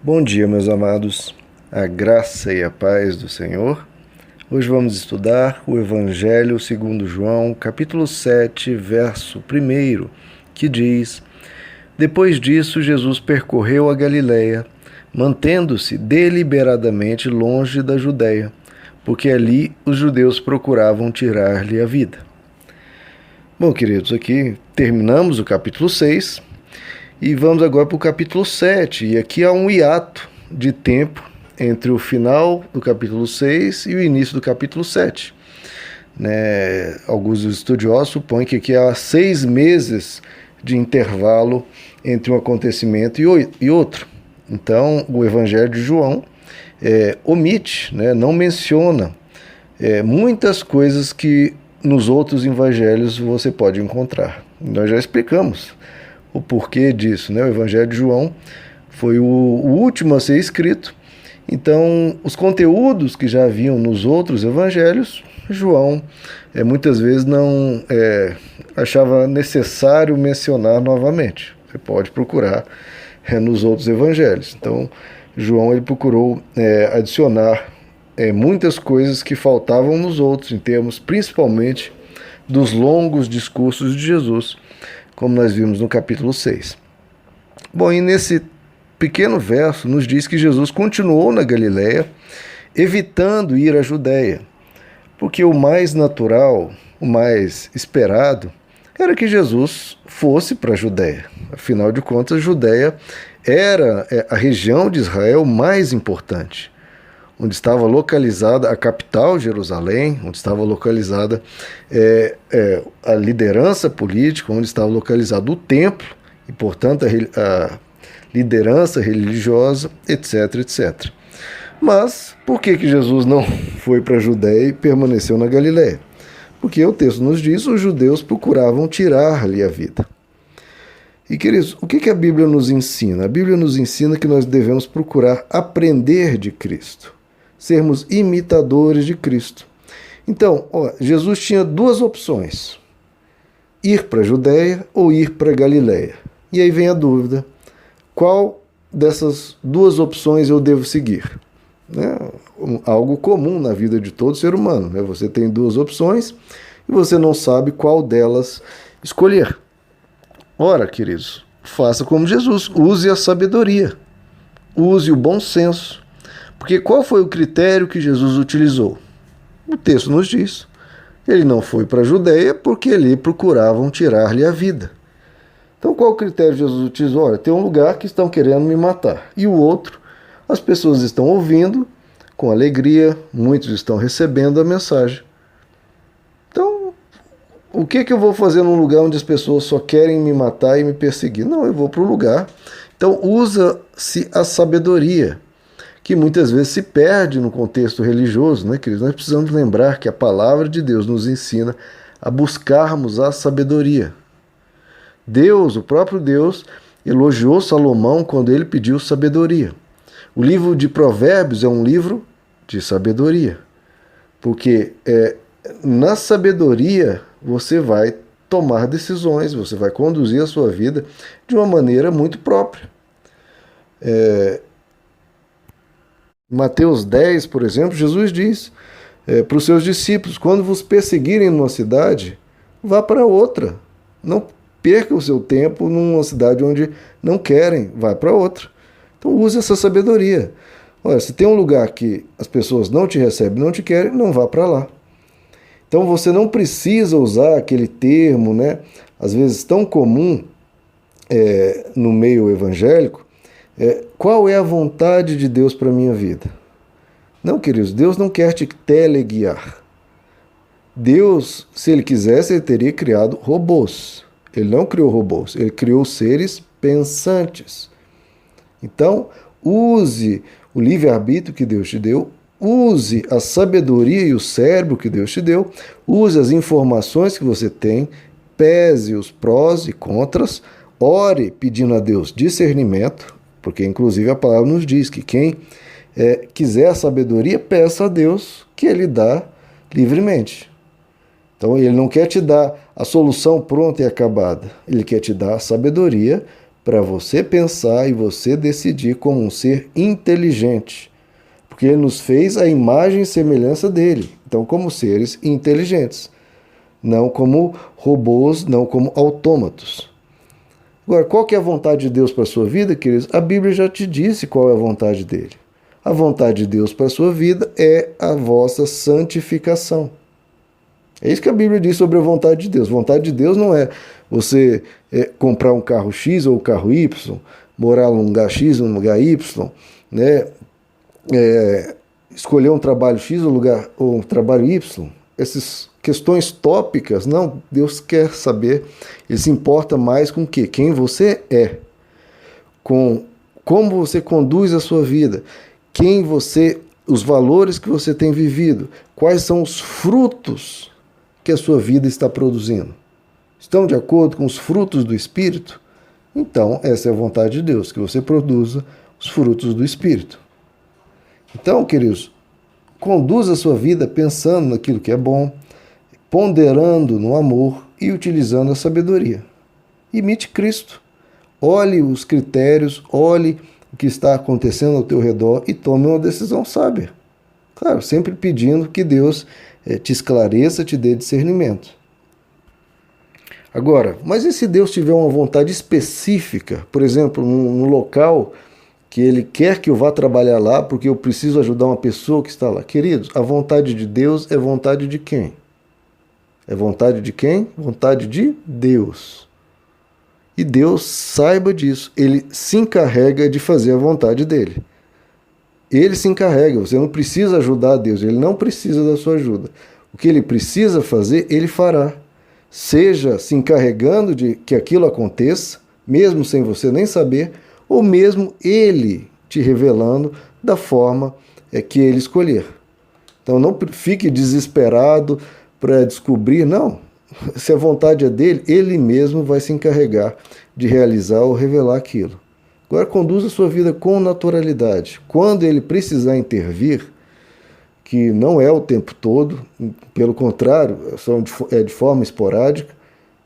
Bom dia, meus amados, a graça e a paz do Senhor. Hoje vamos estudar o Evangelho segundo João, capítulo 7, verso 1, que diz: Depois disso, Jesus percorreu a Galileia, mantendo-se deliberadamente longe da Judéia, porque ali os judeus procuravam tirar-lhe a vida. Bom, queridos, aqui terminamos o capítulo 6, e vamos agora para o capítulo 7, e aqui há um hiato de tempo entre o final do capítulo 6 e o início do capítulo 7. Alguns estudiosos supõem que aqui há 6 meses de intervalo entre um acontecimento e outro. Então, o Evangelho de João omite, não menciona muitas coisas que nos outros evangelhos você pode encontrar. Nós já explicamos o porquê disso, O Evangelho de João foi o último a ser escrito, então os conteúdos que já haviam nos outros evangelhos, João muitas vezes não achava necessário mencionar novamente. Você pode procurar nos outros evangelhos. Então, João ele procurou adicionar muitas coisas que faltavam nos outros, em termos principalmente dos longos discursos de Jesus, como nós vimos no capítulo 6. Bom, e nesse pequeno verso nos diz que Jesus continuou na Galileia, evitando ir à Judéia, porque o mais natural, o mais esperado, era que Jesus fosse para a Judéia. Afinal de contas, a Judéia era a região de Israel mais importante, onde estava localizada a capital, Jerusalém, onde estava localizada a liderança política, onde estava localizado o templo, e, portanto, a liderança religiosa, etc, etc. Mas, por que Jesus não foi para a Judéia e permaneceu na Galileia? Porque o texto nos diz que os judeus procuravam tirar-lhe a vida. E, queridos, o que a Bíblia nos ensina? A Bíblia nos ensina que nós devemos procurar aprender de Cristo, sermos imitadores de Cristo. Então, Jesus tinha 2 opções: ir para a Judéia ou ir para a Galileia. E aí vem a dúvida: qual dessas 2 opções eu devo seguir? Algo comum na vida de todo ser humano. Você tem 2 opções e você não sabe qual delas escolher. Ora, queridos, faça como Jesus, use a sabedoria, use o bom senso. Porque qual foi o critério que Jesus utilizou? O texto nos diz: ele não foi para a Judéia porque ali procuravam tirar-lhe a vida. Então, qual o critério que Jesus utilizou? Olha, tem um lugar que estão querendo me matar, e o outro, as pessoas estão ouvindo com alegria, muitos estão recebendo a mensagem. Então, o que eu vou fazer num lugar onde as pessoas só querem me matar e me perseguir? Não, eu vou para o lugar. Então, usa-se a sabedoria, que muitas vezes se perde no contexto religioso, queridos? Nós precisamos lembrar que a palavra de Deus nos ensina a buscarmos a sabedoria. Deus, o próprio Deus, elogiou Salomão quando ele pediu sabedoria. O livro de Provérbios é um livro de sabedoria, porque na sabedoria você vai tomar decisões, você vai conduzir a sua vida de uma maneira muito própria. Mateus 10, por exemplo, Jesus diz para os seus discípulos: quando vos perseguirem numa cidade, vá para outra. Não perca o seu tempo numa cidade onde não querem, vá para outra. Então use essa sabedoria. Olha, se tem um lugar que as pessoas não te recebem, não te querem, não vá para lá. Então você não precisa usar aquele termo, às vezes tão comum no meio evangélico, qual é a vontade de Deus para a minha vida? Não, queridos, Deus não quer te teleguiar. Deus, se Ele quisesse, Ele teria criado robôs. Ele não criou robôs, Ele criou seres pensantes. Então, use o livre-arbítrio que Deus te deu, use a sabedoria e o cérebro que Deus te deu, use as informações que você tem, pese os prós e contras, ore pedindo a Deus discernimento, porque inclusive a palavra nos diz que quem quiser a sabedoria, peça a Deus que Ele dá livremente. Então Ele não quer te dar a solução pronta e acabada, Ele quer te dar a sabedoria para você pensar e você decidir como um ser inteligente. Porque ele nos fez a imagem e semelhança dele. Então, como seres inteligentes. Não como robôs, não como autômatos. Agora, qual que é a vontade de Deus para a sua vida, queridos? A Bíblia já te disse qual é a vontade dele. A vontade de Deus para a sua vida é a vossa santificação. É isso que a Bíblia diz sobre a vontade de Deus. A vontade de Deus não é você comprar um carro X ou um carro Y, morar num lugar X ou num lugar Y, né? Escolher um trabalho X ou um trabalho Y. Essas questões tópicas, não. Deus quer saber, ele se importa mais com o quê? Quem você é, com como você conduz a sua vida, os valores que você tem vivido, quais são os frutos que a sua vida está produzindo. Estão de acordo com os frutos do Espírito? Então, essa é a vontade de Deus, que você produza os frutos do Espírito. Então, queridos, conduza a sua vida pensando naquilo que é bom, ponderando no amor e utilizando a sabedoria. Imite Cristo. Olhe os critérios, olhe o que está acontecendo ao teu redor e tome uma decisão sábia. Claro, sempre pedindo que Deus te esclareça, te dê discernimento. Agora, mas e se Deus tiver uma vontade específica, por exemplo, num local que Ele quer que eu vá trabalhar lá porque eu preciso ajudar uma pessoa que está lá? Queridos, a vontade de Deus é vontade de quem? É vontade de quem? Vontade de Deus. E Deus, saiba disso, Ele se encarrega de fazer a vontade dEle. Ele se encarrega, você não precisa ajudar a Deus, Ele não precisa da sua ajuda. O que Ele precisa fazer, Ele fará. Seja se encarregando de que aquilo aconteça, mesmo sem você nem saber, ou mesmo Ele te revelando da forma que Ele escolher. Então não fique desesperado para descobrir, não. Se a vontade é dele, Ele mesmo vai se encarregar de realizar ou revelar aquilo. Agora conduza a sua vida com naturalidade. Quando Ele precisar intervir, que não é o tempo todo, pelo contrário, é de forma esporádica,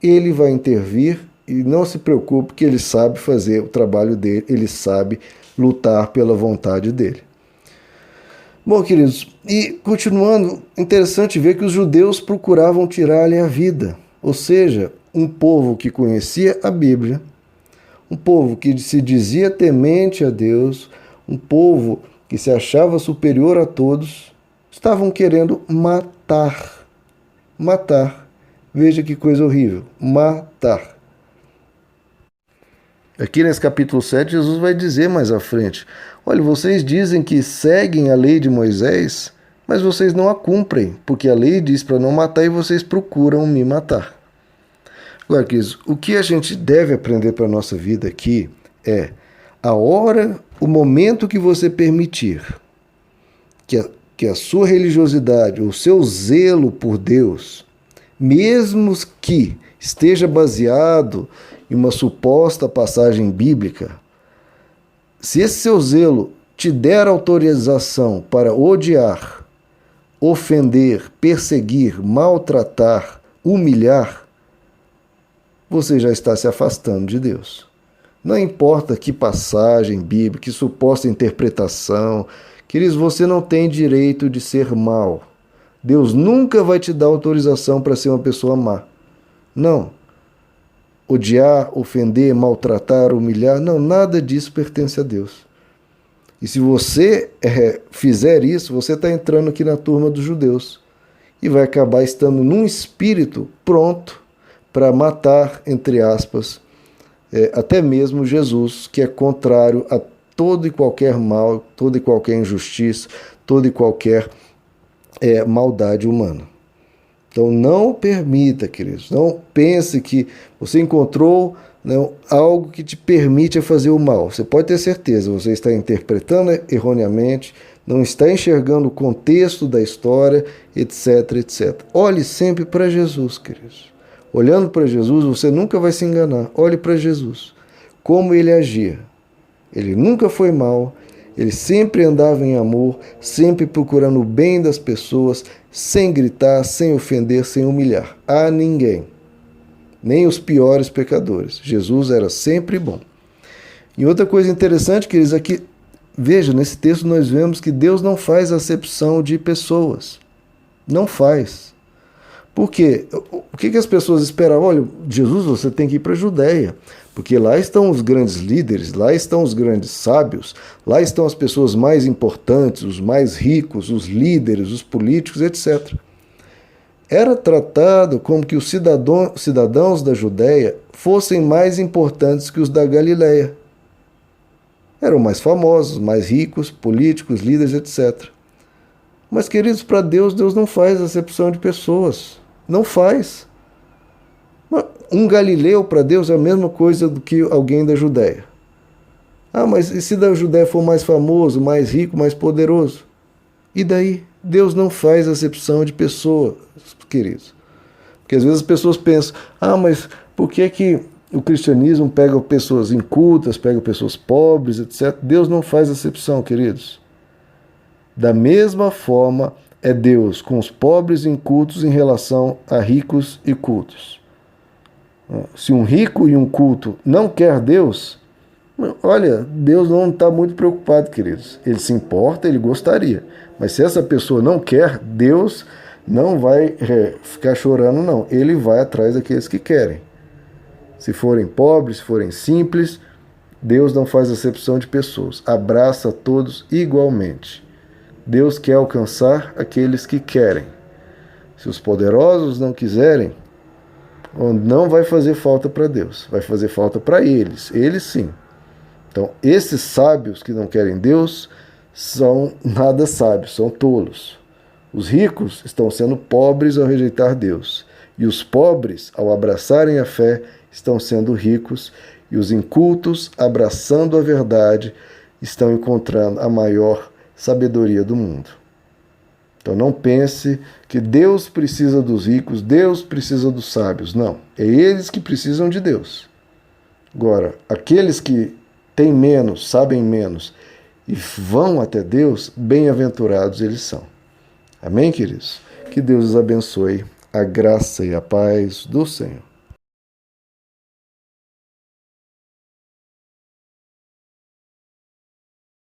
Ele vai intervir e não se preocupe que Ele sabe fazer o trabalho dele, Ele sabe lutar pela vontade dele. Bom, queridos, e continuando, interessante ver que os judeus procuravam tirar-lhe a vida, ou seja, um povo que conhecia a Bíblia, um povo que se dizia temente a Deus, um povo que se achava superior a todos, estavam querendo matar. Matar. Veja que coisa horrível. Matar. Aqui nesse capítulo 7, Jesus vai dizer mais à frente: olha, vocês dizem que seguem a lei de Moisés, mas vocês não a cumprem, porque a lei diz para não matar e vocês procuram me matar. Agora, queridos, o que a gente deve aprender para a nossa vida aqui é a hora, o momento que você permitir que a sua religiosidade, o seu zelo por Deus, mesmo que esteja baseado em uma suposta passagem bíblica, se esse seu zelo te der autorização para odiar, ofender, perseguir, maltratar, humilhar, você já está se afastando de Deus. Não importa que passagem bíblica, que suposta interpretação, queridos, você não tem direito de ser mau. Deus nunca vai te dar autorização para ser uma pessoa má. Não. Odiar, ofender, maltratar, humilhar, não, nada disso pertence a Deus. E se você fizer isso, você está entrando aqui na turma dos judeus e vai acabar estando num espírito pronto para matar, entre aspas, até mesmo Jesus, que é contrário a todo e qualquer mal, toda e qualquer injustiça, toda e qualquer maldade humana. Então não permita, queridos, não pense que você encontrou algo que te permite fazer o mal. Você pode ter certeza, você está interpretando erroneamente, não está enxergando o contexto da história, etc, etc. Olhe sempre para Jesus, queridos. Olhando para Jesus, você nunca vai se enganar. Olhe para Jesus, como ele agia. Ele nunca foi mau, ele sempre andava em amor, sempre procurando o bem das pessoas, sem gritar, sem ofender, sem humilhar a ninguém, nem os piores pecadores. Jesus era sempre bom. E outra coisa interessante, queridos, aqui, veja, nesse texto nós vemos que Deus não faz acepção de pessoas. Não faz. Por quê? O que as pessoas esperavam? Olha, Jesus, você tem que ir para a Judéia, porque lá estão os grandes líderes, lá estão os grandes sábios, lá estão as pessoas mais importantes, os mais ricos, os líderes, os políticos, etc. Era tratado como que os cidadãos da Judéia fossem mais importantes que os da Galileia. Eram mais famosos, mais ricos, políticos, líderes, etc. Mas, queridos, para Deus, Deus não faz acepção de pessoas. Não faz. Um galileu para Deus é a mesma coisa do que alguém da Judéia. Ah, mas e se da Judéia for mais famoso, mais rico, mais poderoso? E daí? Deus não faz acepção de pessoas, queridos. Porque às vezes as pessoas pensam, ah, mas por que o cristianismo pega pessoas incultas, pega pessoas pobres, etc. Deus não faz acepção, queridos. Da mesma forma é Deus com os pobres e incultos em relação a ricos e cultos. Se um rico e um culto não quer Deus, olha, Deus não está muito preocupado, queridos. Ele se importa, ele gostaria. Mas se essa pessoa não quer, Deus não vai ficar chorando, não. Ele vai atrás daqueles que querem. Se forem pobres, se forem simples, Deus não faz acepção de pessoas. Abraça todos igualmente. Deus quer alcançar aqueles que querem. Se os poderosos não quiserem, não vai fazer falta para Deus. Vai fazer falta para eles. Eles sim. Então, esses sábios que não querem Deus são nada sábios, são tolos. Os ricos estão sendo pobres ao rejeitar Deus. E os pobres, ao abraçarem a fé, estão sendo ricos. E os incultos, abraçando a verdade, estão encontrando a maior sabedoria do mundo. Então não pense que Deus precisa dos ricos, Deus precisa dos sábios. Não, é eles que precisam de Deus. Agora, aqueles que têm menos, sabem menos e vão até Deus, bem-aventurados eles são. Amém, queridos? Que Deus os abençoe, a graça e a paz do Senhor.